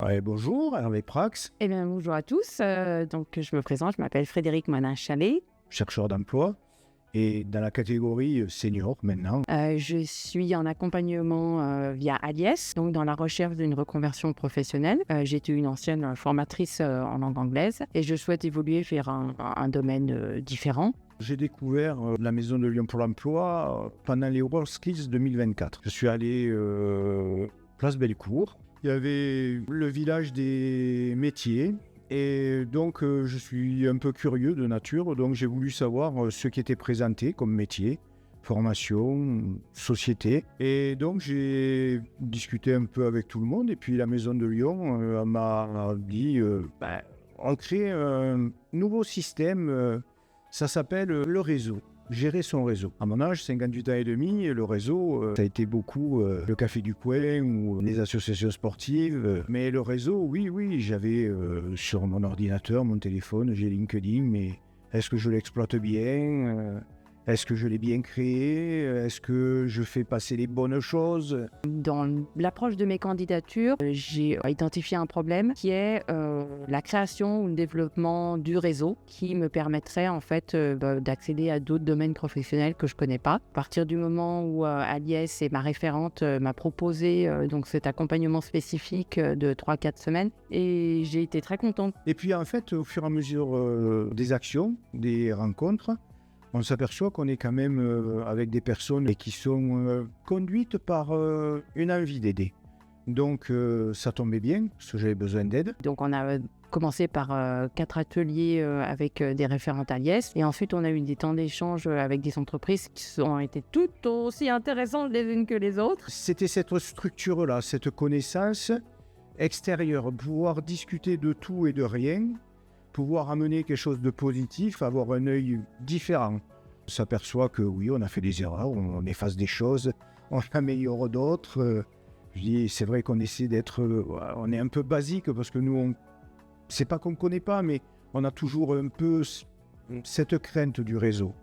Ouais, bonjour, Hervé Prax, Eh bien, bonjour à tous. Je me présente, je m'appelle Frédéric Monin-Chalet. chercheur d'emploi, et dans la catégorie senior maintenant. Je suis en accompagnement via Aliès, donc dans la recherche d'une reconversion professionnelle. J'étais une ancienne formatrice en langue anglaise et je souhaite évoluer vers un domaine différent. J'ai découvert la Maison de Lyon pour l'emploi pendant les WorldSkills 2024. Je suis allé place Bellecour. Il y avait le village des métiers. Et donc, je suis un peu curieux de nature, donc j'ai voulu savoir ce qui était présenté comme métier, formation, société. Et donc, j'ai discuté un peu avec tout le monde. Et puis, la Maison de Lyon m'a dit on crée un nouveau système, ça s'appelle le réseau. Gérer son réseau. À mon âge, 58 ans et demi, le réseau, ça a été beaucoup le café du coin ou les associations sportives. Mais le réseau, oui, j'avais sur mon ordinateur, mon téléphone, j'ai LinkedIn, mais est-ce que je l'exploite bien Est-ce que je l'ai bien créé Est-ce que je fais passer les bonnes choses Dans l'approche de mes candidatures, j'ai identifié un problème qui est la création ou le développement du réseau qui me permettrait en fait d'accéder à d'autres domaines professionnels que je connais pas. À partir du moment où Aliès et ma référente m'a proposé donc cet accompagnement spécifique de 3-4 semaines et j'ai été très contente. Et puis en fait, au fur et à mesure des actions, des rencontres, on s'aperçoit qu'on est quand même avec des personnes qui sont conduites par une envie d'aider. Donc ça tombait bien, parce que j'avais besoin d'aide. Donc on a commencé par 4 ateliers avec des référentes Aliès et ensuite on a eu des temps d'échange avec des entreprises qui ont été toutes aussi intéressantes les unes que les autres. C'était cette structure-là, cette connaissance extérieure, pouvoir discuter de tout et de rien, pouvoir amener quelque chose de positif, avoir un œil différent. On s'aperçoit que oui, on a fait des erreurs, on efface des choses, on améliore d'autres. Je dis, c'est vrai qu'on essaie d'être... on est un peu basique parce que nous, c'est pas qu'on ne connaît pas, mais on a toujours un peu cette crainte du réseau,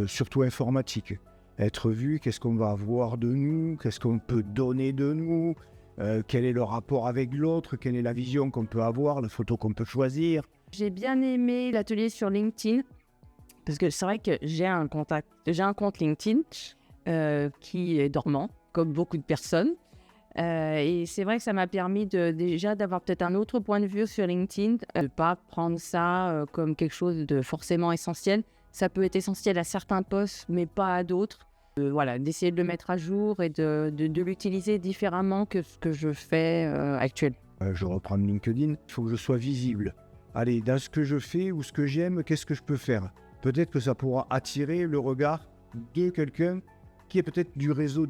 surtout informatique. Être vu, qu'est-ce qu'on va avoir de nous, qu'est-ce qu'on peut donner de nous, quel est le rapport avec l'autre, quelle est la vision qu'on peut avoir, la photo qu'on peut choisir. J'ai bien aimé l'atelier sur LinkedIn parce que c'est vrai que j'ai un compte LinkedIn qui est dormant, comme beaucoup de personnes. Et c'est vrai que ça m'a permis déjà d'avoir peut-être un autre point de vue sur LinkedIn, de ne pas prendre ça comme quelque chose de forcément essentiel. Ça peut être essentiel à certains postes, mais pas à d'autres. D'essayer de le mettre à jour et de l'utiliser différemment que ce que je fais actuellement. Je reprends LinkedIn, il faut que je sois visible. Allez, dans ce que je fais ou ce que j'aime, qu'est-ce que je peux faire ? Peut-être que ça pourra attirer le regard de quelqu'un qui est peut-être du réseau,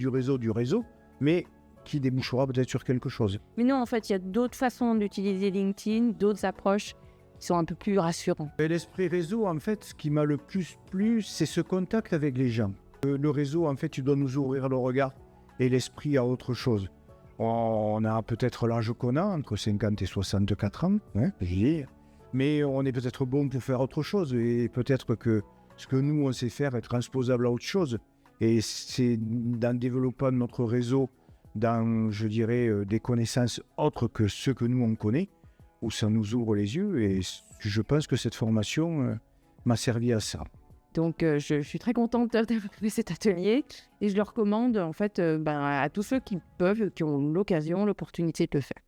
mais qui débouchera peut-être sur quelque chose. Mais non, en fait, il y a d'autres façons d'utiliser LinkedIn, d'autres approches qui sont un peu plus rassurantes. Et l'esprit réseau, en fait, ce qui m'a le plus plu, c'est ce contact avec les gens. Le réseau, en fait, il doit nous ouvrir le regard et l'esprit à autre chose. On a peut-être l'âge qu'on a, entre 50 et 64 ans, mais on est peut-être bon pour faire autre chose. Et peut-être que ce que nous, on sait faire est transposable à autre chose. Et c'est dans développant notre réseau, dans, je dirais, des connaissances autres que ceux que nous, on connaît, où ça nous ouvre les yeux. Et je pense que cette formation m'a servi à ça. Donc, je suis très contente d'avoir fait cet atelier et je le recommande en fait à tous ceux qui peuvent, qui ont l'occasion, l'opportunité de le faire.